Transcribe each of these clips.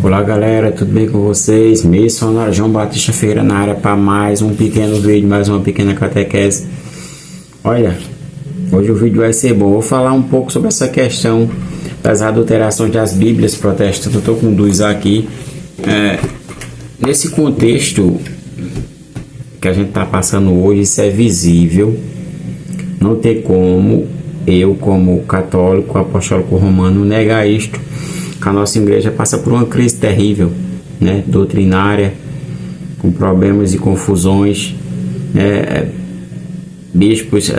Olá galera, tudo bem com vocês? Missionário João Batista Ferreira na área para mais um pequeno vídeo, mais uma pequena catequese. Olha, hoje o vídeo vai ser bom. Vou falar um pouco sobre essa questão das adulterações das Bíblias protestantes. Eu estou com dois aqui. Nesse contexto que a gente está passando hoje, isso é visível. Não tem como eu, como católico, apostólico romano, negar isto. A nossa igreja passa por uma crise terrível, né, doutrinária, com problemas e confusões, bispos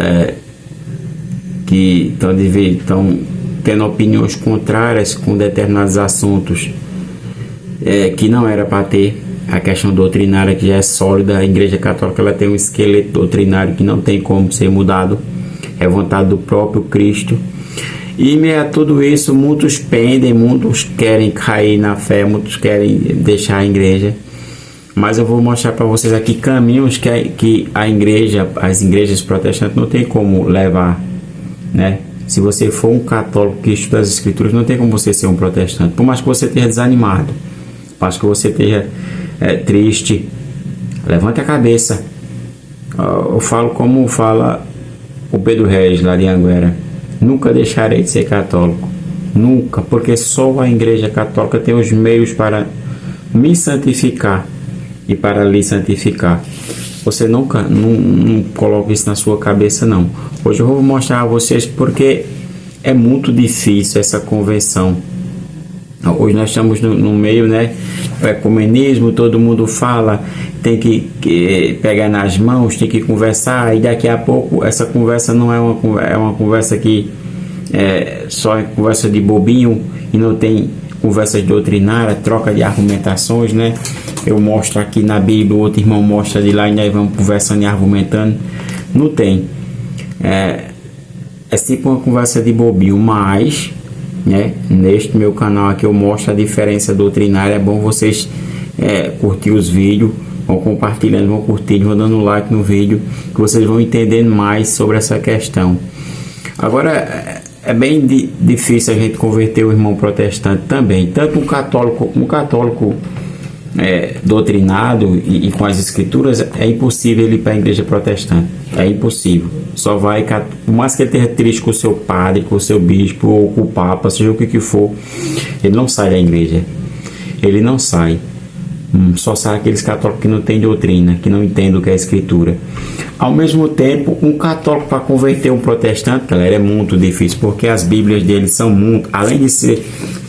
que estão tendo opiniões contrárias com determinados assuntos que não era para ter. A questão doutrinária que já é sólida, a igreja católica ela tem um esqueleto doutrinário que não tem como ser mudado, é vontade do próprio Cristo. E em meio a tudo isso, muitos pendem, muitos querem cair na fé, muitos querem deixar a igreja. Mas eu vou mostrar para vocês aqui caminhos que as igrejas protestantes não tem como levar, né? Se você for um católico que estuda as escrituras, não tem como você ser um protestante. Por mais que você esteja desanimado, por mais que você esteja triste, levante a cabeça. Eu falo como fala o Pedro Reis lá de Anguera: nunca deixarei de ser católico, nunca, porque só a igreja católica tem os meios para me santificar e para lhe santificar. Você não coloca isso na sua cabeça, não. Hoje eu vou mostrar a vocês porque é muito difícil essa conversão. Hoje nós estamos no meio, né, do ecumenismo, todo mundo fala, tem que pegar nas mãos, tem que conversar, e daqui a pouco essa conversa não é uma conversa que só é conversa de bobinho e não tem conversa doutrinária, troca de argumentações, né? Eu mostro aqui na Bíblia, o outro irmão mostra de lá e nós vamos conversando e argumentando. Não tem. É tipo uma conversa de bobinho, mas neste meu canal aqui eu mostro a diferença doutrinária. É bom vocês curtir os vídeos, vão compartilhando, vão curtindo, vão dando like no vídeo, que vocês vão entendendo mais sobre essa questão. Agora é bem difícil a gente converter o irmão protestante também, tanto um católico doutrinado e com as escrituras. É impossível ele ir para a igreja protestante, é impossível. Só vai, por mais que ele esteja triste com o seu padre, com o seu bispo ou com o papa, seja o que for, ele não sai da igreja, ele não sai. Só sai aqueles católicos que não têm doutrina, que não entendem o que é a escritura. Ao mesmo tempo, um católico para converter um protestante, galera, é muito difícil, porque as bíblias deles são muito, além de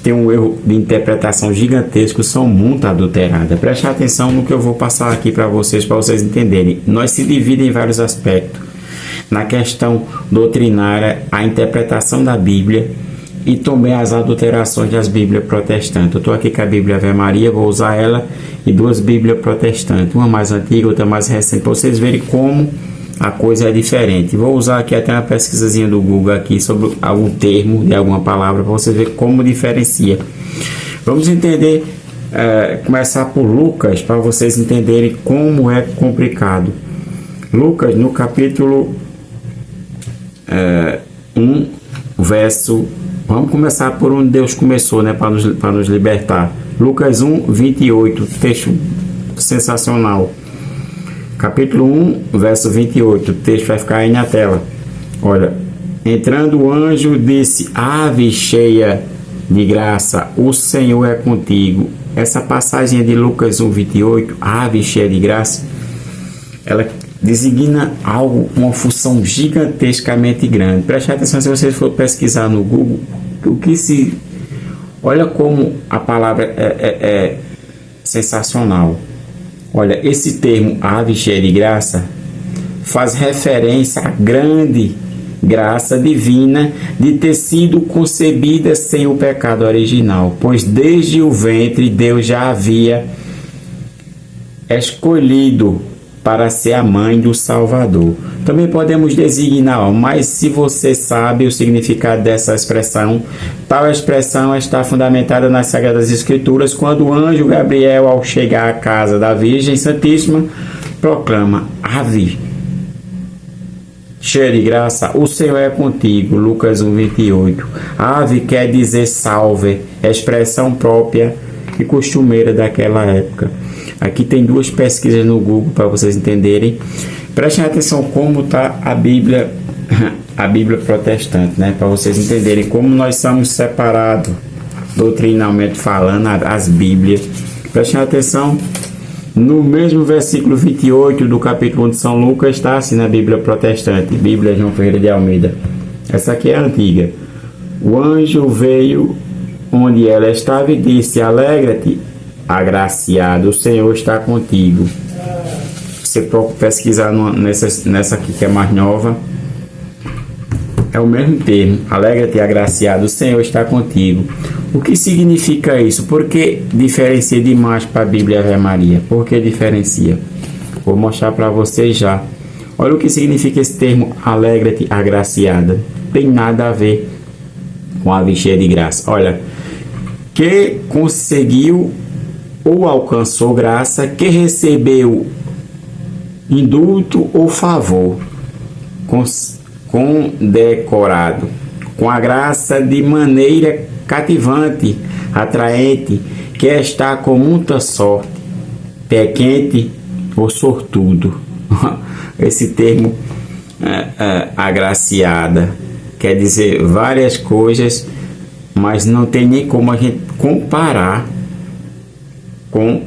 ter um erro de interpretação gigantesco, são muito adulteradas. Preste atenção no que eu vou passar aqui para vocês entenderem. Nós se dividimos em vários aspectos. Na questão doutrinária, a interpretação da Bíblia e também as adulterações das Bíblias protestantes. Eu estou aqui com a Bíblia Ave Maria, vou usar ela e duas Bíblias protestantes, uma mais antiga, outra mais recente, para vocês verem como a coisa é diferente. Vou usar aqui até uma pesquisazinha do Google aqui sobre algum termo de alguma palavra, para vocês verem como diferencia. Vamos entender, começar por Lucas, para vocês entenderem como é complicado. Lucas, no capítulo 1, verso... Vamos começar por onde Deus começou, né, para nos libertar. Lucas 1, 28, texto sensacional. Capítulo 1, verso 28, o texto vai ficar aí na tela. Olha: entrando o anjo disse: ave cheia de graça, o Senhor é contigo. Essa passagem de Lucas 1, 28, ave cheia de graça, ela designa algo, uma função gigantescamente grande. Preste atenção, se vocês for pesquisar no Google, olha como a palavra é sensacional. Olha, esse termo ave cheia de graça faz referência à grande graça divina de ter sido concebida sem o pecado original, pois desde o ventre Deus já havia escolhido para ser a mãe do Salvador. Também podemos designar, mas se você sabe o significado dessa expressão, tal expressão está fundamentada nas Sagradas Escrituras, quando o anjo Gabriel, ao chegar à casa da Virgem Santíssima, proclama: ave cheia de graça, o Senhor é contigo. Lucas 1, 28. Ave quer dizer salve, expressão própria típica e costumeira daquela época. Aqui tem 2 pesquisas no Google para vocês entenderem. Prestem atenção como está a Bíblia protestante, né? Para vocês entenderem como nós somos separados, doutrinalmente falando, as Bíblias. Prestem atenção, no mesmo versículo 28 do capítulo 1 de São Lucas, está assim na Bíblia protestante, Bíblia João Ferreira de Almeida. Essa aqui é a antiga. O anjo veio onde ela estava e disse: alegra-te, agraciado, o Senhor está contigo. Você pode pesquisar nessa aqui que é mais nova. É o mesmo termo, alegra-te, agraciado, o Senhor está contigo. O que significa isso? Por que diferencia demais para a Bíblia Ave Maria? Por que diferencia? Vou mostrar para vocês já. Olha o que significa esse termo, alegra-te, agraciada. Tem nada a ver com a cheia de graça. Olha, que conseguiu ou alcançou graça, que recebeu indulto ou favor, condecorado, com a graça de maneira cativante, atraente, que está com muita sorte, pé quente ou sortudo. Esse termo agraciada quer dizer várias coisas, mas não tem nem como a gente comparar com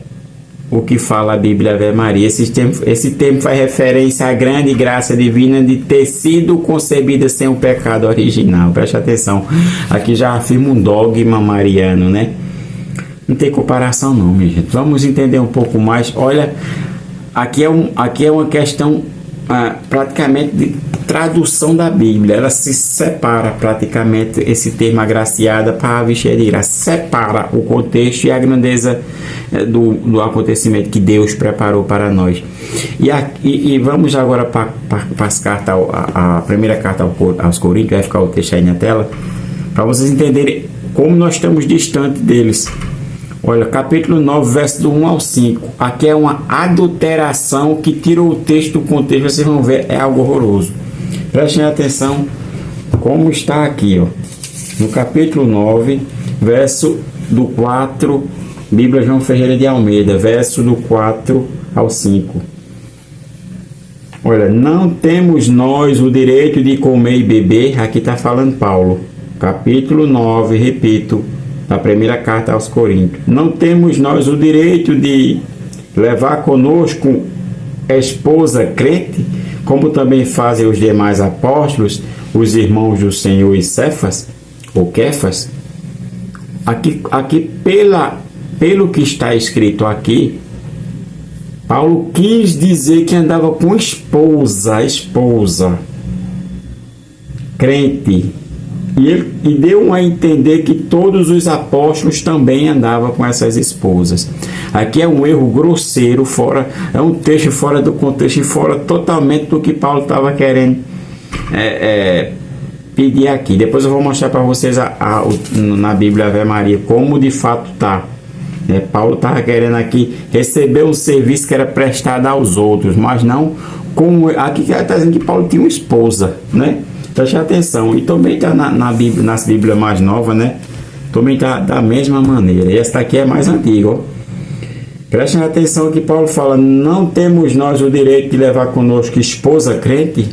o que fala a Bíblia Ave Maria. Esse termo faz referência à grande graça divina de ter sido concebida sem o pecado original. Preste atenção, aqui já afirma um dogma mariano, né? Não tem comparação não, minha gente. Vamos entender um pouco mais. Olha, aqui é uma questão praticamente de tradução da Bíblia. Ela se separa praticamente, esse termo agraciada para a cheia de graça, separa o contexto e a grandeza do acontecimento que Deus preparou para nós. E vamos agora para as cartas, a primeira carta aos Coríntios. Vai ficar o texto aí na tela para vocês entenderem como nós estamos distante deles. Olha, capítulo 9, verso do 1 ao 5. Aqui é uma adulteração que tira o texto do contexto. Vocês vão ver, é algo horroroso. Prestem atenção como está aqui, ó. No capítulo 9, verso do 4, Bíblia João Ferreira de Almeida, verso do 4 ao 5. Olha, não temos nós o direito de comer e beber. Aqui está falando Paulo. Capítulo 9, repito, da primeira carta aos Coríntios. Não temos nós o direito de levar conosco a esposa crente, como também fazem os demais apóstolos, os irmãos do Senhor e Cefas, ou Kefas. Aqui pelo que está escrito aqui, Paulo quis dizer que andava com esposa crente. E deu a entender que todos os apóstolos também andavam com essas esposas. Aqui é um erro grosseiro, é um texto fora do contexto e fora totalmente do que Paulo estava querendo pedir aqui. Depois eu vou mostrar para vocês na Bíblia Ave Maria como de fato está. Paulo estava querendo aqui receber um serviço que era prestado aos outros, mas não como aqui está dizendo que Paulo tinha uma esposa, né? Preste atenção, e também está nas Bíblias mais novas, né? Também está da mesma maneira. E esta aqui é mais antiga, ó. Prestem atenção que Paulo fala: não temos nós o direito de levar conosco esposa crente.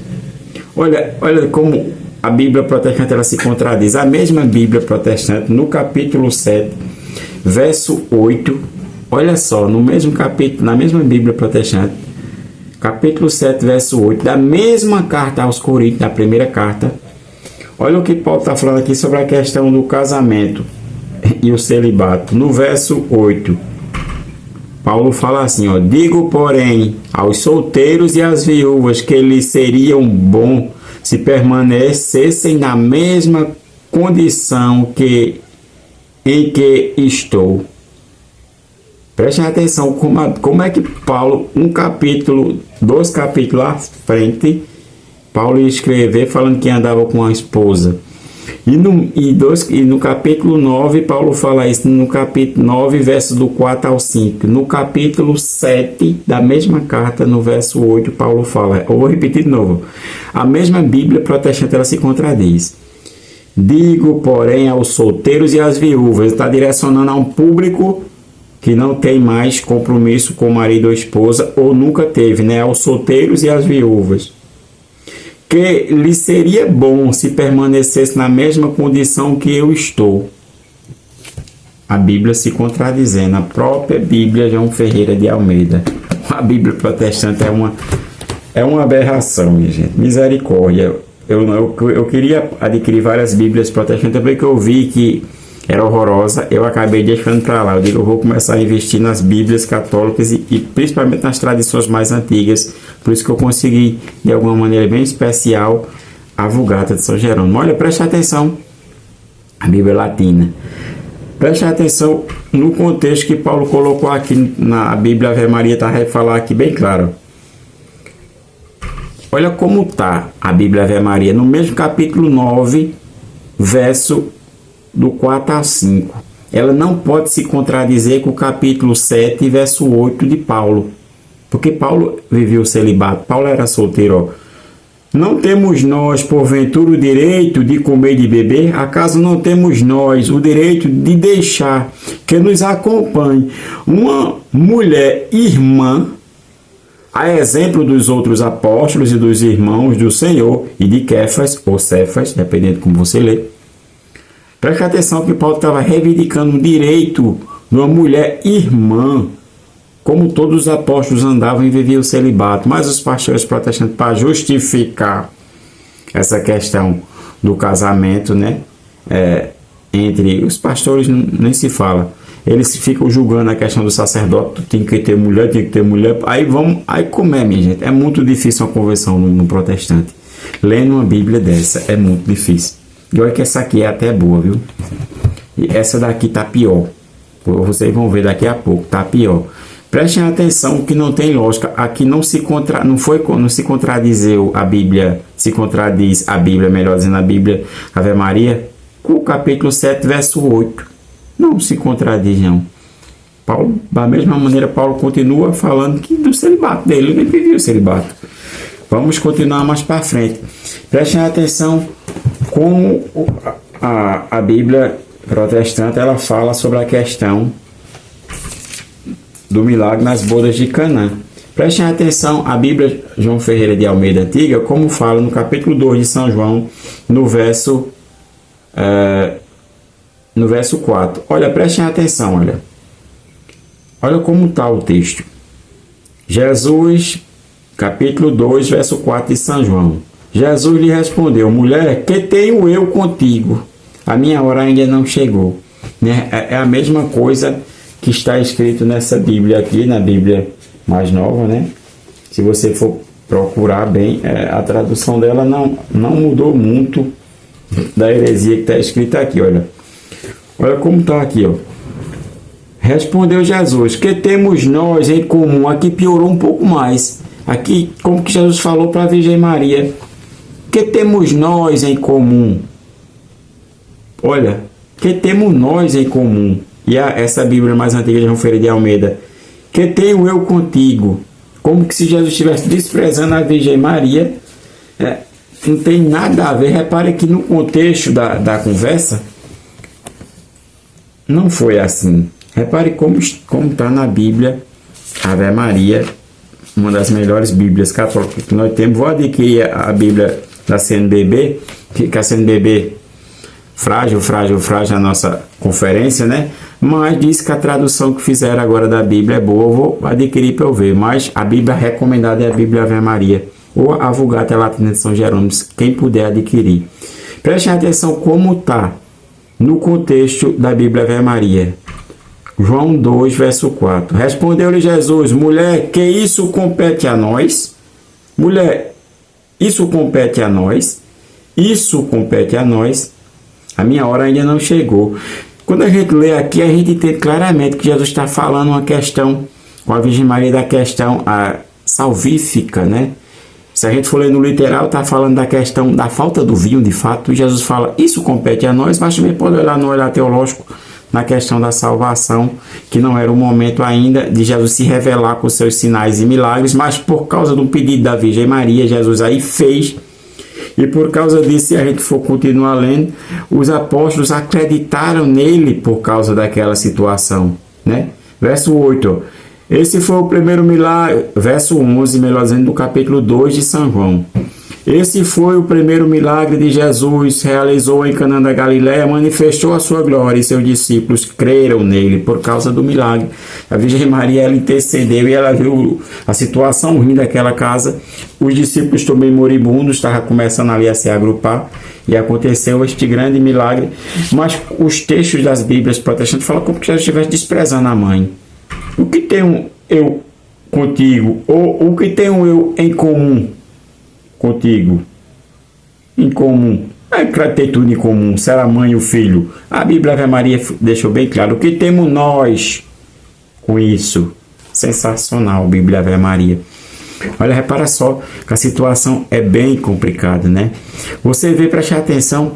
Olha como a Bíblia protestante ela se contradiz. A mesma Bíblia protestante, no capítulo 7, verso 8, olha só, no mesmo capítulo, na mesma Bíblia protestante, capítulo 7, verso 8, da mesma carta aos Coríntios, da primeira carta. Olha o que Paulo está falando aqui sobre a questão do casamento e o celibato. No verso 8, Paulo fala assim, ó: digo, porém, aos solteiros e às viúvas que lhes seriam bom se permanecessem na mesma condição em que estou. Prestem atenção como é que Paulo, dois capítulos à frente, Paulo ia escrever falando que andava com a esposa. E no capítulo 9, Paulo fala isso, no capítulo 9, verso do 4 ao 5. No capítulo 7 da mesma carta, no verso 8, Paulo fala, eu vou repetir de novo, a mesma Bíblia protestante ela se contradiz. Digo, porém, aos solteiros e às viúvas, está direcionando a um público que não tem mais compromisso com o marido ou esposa, ou nunca teve, né? Aos solteiros e às viúvas, que lhe seria bom se permanecesse na mesma condição que eu estou. A Bíblia se contradizendo, a própria Bíblia João Ferreira de Almeida. A Bíblia protestante é uma aberração, minha gente. Misericórdia. Eu queria adquirir várias Bíblias protestantes, porque eu vi que era horrorosa, eu acabei deixando para lá. Eu digo, eu vou começar a investir nas Bíblias católicas e principalmente nas tradições mais antigas. Por isso que eu consegui, de alguma maneira bem especial, a Vulgata de São Jerônimo. Olha, preste atenção, a Bíblia Latina. Preste atenção no contexto que Paulo colocou aqui na Bíblia Ave Maria, está a falar aqui bem claro. Olha como está a Bíblia Ave Maria, no mesmo capítulo 9, verso do 4 a 5. Ela não pode se contradizer com o capítulo 7, verso 8 de Paulo. Porque Paulo vivia o celibato, Paulo era solteiro. Ó. Não temos nós, porventura, o direito de comer e de beber? Acaso não temos nós o direito de deixar que nos acompanhe uma mulher irmã, a exemplo dos outros apóstolos e dos irmãos do Senhor e de Kéfas, ou Cefas, dependendo de como você lê? Preste atenção que Paulo estava reivindicando o direito de uma mulher irmã, como todos os apóstolos andavam e viviam o celibato. Mas os pastores protestantes, para justificar essa questão do casamento, né, entre os pastores, nem se fala. Eles ficam julgando a questão do sacerdote, tem que ter mulher. Aí como é, minha gente? É muito difícil uma conversão no protestante. Lendo uma Bíblia dessa, é muito difícil. E olha que essa aqui é até boa, viu? E essa daqui tá pior. Vocês vão ver daqui a pouco, tá pior. Prestem atenção que não tem lógica. Aqui não se contradizeu a Bíblia, se contradiz a Bíblia, melhor dizendo, a Bíblia Ave Maria, com o capítulo 7, verso 8. Não se contradiz, não. Paulo, da mesma maneira, Paulo continua falando que do celibato dele, ele vivia o celibato. Vamos continuar mais para frente. Prestem atenção como a Bíblia protestante ela fala sobre a questão do milagre nas bodas de Canaã. Prestem atenção, a Bíblia João Ferreira de Almeida Antiga, como fala no capítulo 2 de São João, no verso 4. Olha, prestem atenção, olha como está o texto. Jesus, capítulo 2, verso 4 de São João. Jesus lhe respondeu: mulher, que tenho eu contigo? A minha hora ainda não chegou. Né? É a mesma coisa que está escrito nessa Bíblia aqui, na Bíblia mais nova, né? Se você for procurar bem, a tradução dela não mudou muito da heresia que está escrita aqui, olha como está aqui, ó. Respondeu Jesus: que temos nós em comum? Aqui piorou um pouco mais. Aqui, como que Jesus falou para a Virgem Maria: que temos nós em comum? Olha, que temos nós em comum? E essa Bíblia mais antiga de João Ferreira de Almeida: que tenho eu contigo? Como que se Jesus estivesse desprezando a Virgem Maria. Não tem nada a ver. Repare que no contexto da conversa não foi assim. Repare como está na Bíblia Ave Maria, uma das melhores Bíblias católicas que nós temos. Vou adquirir a Bíblia da CNBB, que a CNBB frágil a nossa conferência, né? Mas diz que a tradução que fizeram agora da Bíblia é boa. Eu vou adquirir para eu ver. Mas a Bíblia recomendada é a Bíblia Ave Maria, ou a Vulgata Latina de São Jerônimo, quem puder adquirir. Prestem atenção como está no contexto da Bíblia Ave Maria. João 2, verso 4. Respondeu-lhe Jesus: mulher, que isso compete a nós? Mulher, isso compete a nós? Isso compete a nós? A minha hora ainda não chegou. Quando a gente lê aqui, a gente entende claramente que Jesus está falando uma questão com a Virgem Maria, da questão salvífica, né? Se a gente for ler no literal, está falando da questão da falta do vinho, de fato. Jesus fala: isso compete a nós, mas também pode olhar no olhar teológico na questão da salvação, que não era o momento ainda de Jesus se revelar com seus sinais e milagres, mas por causa do pedido da Virgem Maria, Jesus aí fez. E por causa disso, se a gente for continuar lendo, os apóstolos acreditaram nele por causa daquela situação, né? Verso 8. Esse foi o primeiro milagre, verso 11, melhor dizendo, do capítulo 2 de São João. Esse foi o primeiro milagre de Jesus, realizou em Caná da Galiléia, manifestou a sua glória e seus discípulos creram nele por causa do milagre. A Virgem Maria, ela intercedeu e ela viu a situação ruim daquela casa. Os discípulos também moribundos, estavam começando ali a se agrupar e aconteceu este grande milagre. Mas os textos das Bíblias protestantes falam como se Jesus estivesse desprezando a mãe. O que tenho eu contigo? Ou o que tenho eu em comum contigo? Em comum. É para ter tudo em comum. Será a mãe e o filho. A Bíblia Ave Maria deixou bem claro. O que temos nós com isso? Sensacional, Bíblia Ave Maria. Olha, repara só que a situação é bem complicada, né? Você vê, prestar atenção,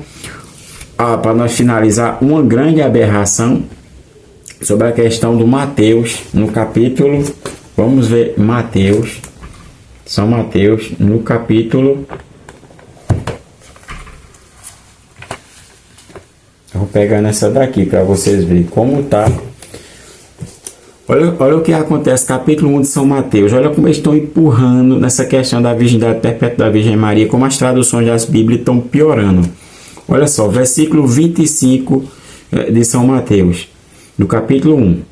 para nós finalizar, uma grande aberração sobre a questão do Mateus, no capítulo, vamos ver Mateus, São Mateus, no capítulo, eu vou pegar nessa daqui para vocês verem como tá. Olha o que acontece, capítulo 1 de São Mateus, olha como eles estão empurrando nessa questão da virgindade perpétua da Virgem Maria, como as traduções das Bíblias estão piorando. Olha só, versículo 25 de São Mateus. Do capítulo 1.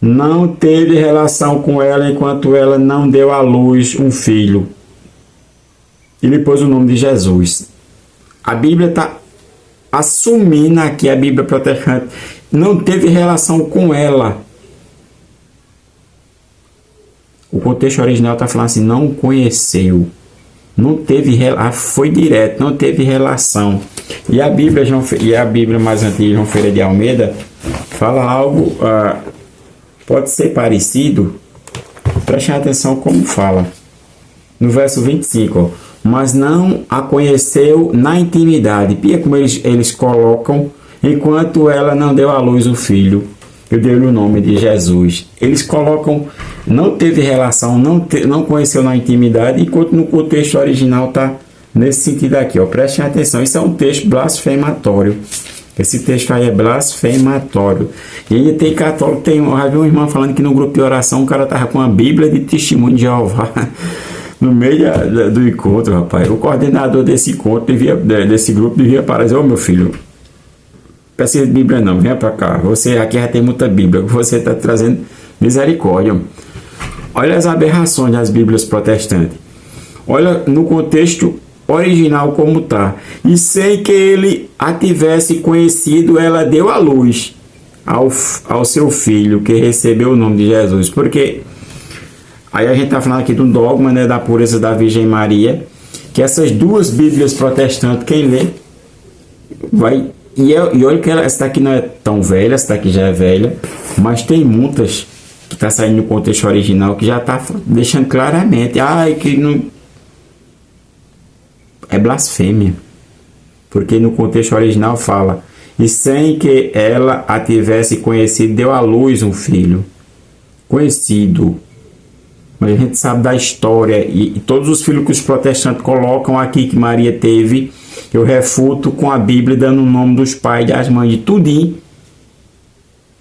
Não teve relação com ela enquanto ela não deu à luz um filho. E lhe pôs o nome de Jesus. A Bíblia está assumindo aqui, a Bíblia protestante, não teve relação com ela. O contexto original está falando assim, não conheceu. Não teve, foi direto, não teve relação. E a Bíblia mais antiga, João Ferreira de Almeida, fala algo, pode ser parecido, preste atenção como fala. No verso 25, ó, mas não a conheceu na intimidade. E é como eles colocam, enquanto ela não deu à luz o filho, eu dei o nome de Jesus. Eles colocam, não teve relação, não conheceu na intimidade, enquanto no contexto original está nesse sentido aqui, ó. Prestem atenção, isso é um texto blasfematório. Esse texto aí é blasfematório. E ainda tem católico, eu já vi uma irmã falando que no grupo de oração o cara estava com a Bíblia de Testemunho de Jeová no meio do encontro, rapaz. O coordenador desse encontro, desse grupo, devia parar e dizer, ô meu filho, precisa de Bíblia não, venha para cá. Você aqui já tem muita Bíblia, você está trazendo misericórdia. Olha as aberrações das Bíblias protestantes. Olha no contexto original como está. E sem que ele a tivesse conhecido, ela deu à luz ao seu filho, que recebeu o nome de Jesus. Porque aí a gente está falando aqui do dogma, né, da pureza da Virgem Maria, que essas duas Bíblias protestantes, quem lê, vai... E olha que essa daqui não é tão velha, essa daqui já é velha, mas tem muitas que está saindo no contexto original que já está deixando claramente, que não... É blasfêmia, porque no contexto original fala, e sem que ela a tivesse conhecido, deu à luz um filho, conhecido. Mas a gente sabe da história, e todos os filhos que os protestantes colocam aqui que Maria teve, eu refuto com a Bíblia, dando o nome dos pais e das mães de tudinho,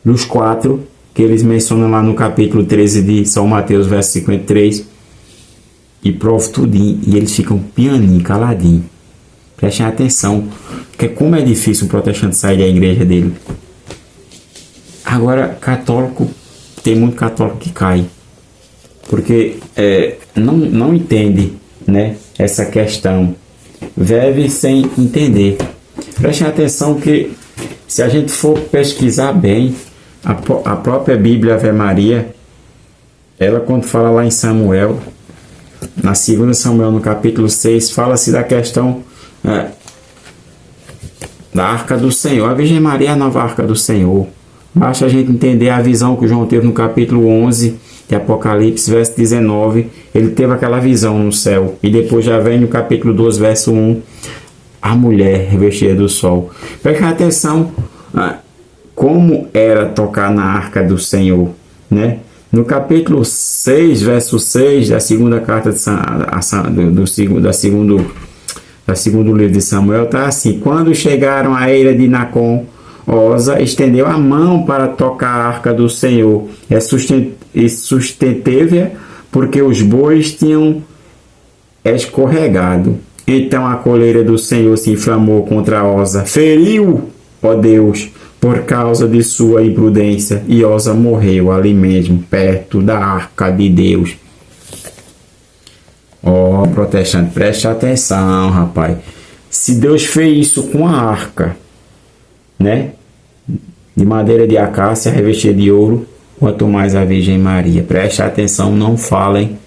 dos 4, que eles mencionam lá no capítulo 13 de São Mateus, verso 53, e provo tudinho, e eles ficam pianinho, caladinho. Prestem atenção, porque como é difícil um protestante sair da igreja dele. Agora, católico, tem muito católico que cai, porque não entende, né, essa questão, vive sem entender. Prestem atenção que se a gente for pesquisar bem, a própria Bíblia Ave Maria, ela quando fala lá em Samuel, na 2 Samuel, no capítulo 6, fala-se da questão da Arca do Senhor. A Virgem Maria é a nova Arca do Senhor. Basta a gente entender a visão que João teve no capítulo 11 de Apocalipse, verso 19. Ele teve aquela visão no céu. E depois já vem no capítulo 12, verso 1, a mulher revestida do sol. Preste atenção como era tocar na Arca do Senhor, né? No capítulo 6, verso 6 da segunda carta do segundo livro de Samuel, está assim: quando chegaram à eira de Nacon, Osa estendeu a mão para tocar a arca do Senhor e sustenteve-a, porque os bois tinham escorregado. Então a coleira do Senhor se inflamou contra Osa. Feriu, ó Deus, por causa de sua imprudência, e Osa morreu ali mesmo, perto da arca de Deus. Ó, protestante, preste atenção, rapaz. Se Deus fez isso com a arca, né, de madeira de acácia revestida de ouro, quanto mais a Virgem Maria. Preste atenção, não falem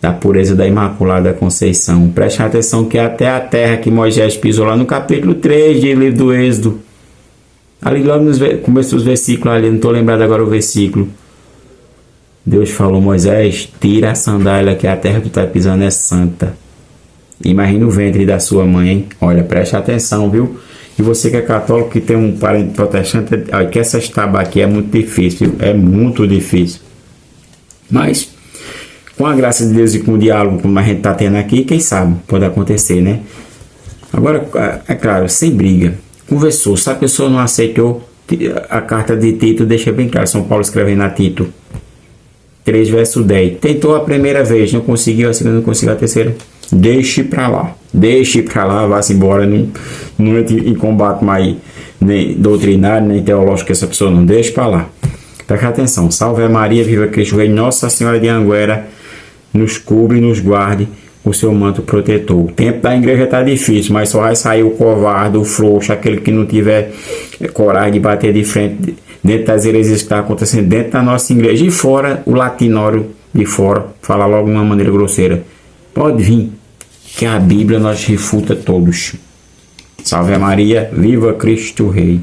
da pureza da Imaculada Conceição. Preste atenção que até a terra que Moisés pisou lá no capítulo 3 do livro do Êxodo, ali logo no começo dos versículos, ali, não estou lembrado agora o versículo, Deus falou: Moisés, tira a sandália, que a terra que tu está pisando é santa. Imagina o ventre da sua mãe, hein? Olha, preste atenção, viu? E você que é católico, que tem um parente protestante, olha, que essa tábua aqui é muito difícil, é muito difícil. Mas, com a graça de Deus e com o diálogo como a gente está tendo aqui, quem sabe, pode acontecer, né? Agora, é claro, sem briga. Conversou, se a pessoa não aceitou, a carta de Tito deixa bem claro, São Paulo escrevendo a Tito 3, verso 10. Tentou a primeira vez, não conseguiu, a segunda não conseguiu, a terceira, deixe pra lá, vá-se embora, não entre em combate mais nem doutrinário, nem teológico, que essa pessoa não deixe pra lá. Preste atenção, salve Maria, viva Cristo Rei, Nossa Senhora de Anguera, nos cubre e nos guarde o seu manto protetor. O tempo da igreja está difícil, mas só vai sair o covarde, o frouxo, aquele que não tiver coragem de bater de frente dentro das heresias que está acontecendo dentro da nossa igreja. E fora, o latinório de fora, fala logo de uma maneira grosseira. Pode vir, que a Bíblia nós refuta todos. Salve Maria, viva Cristo Rei.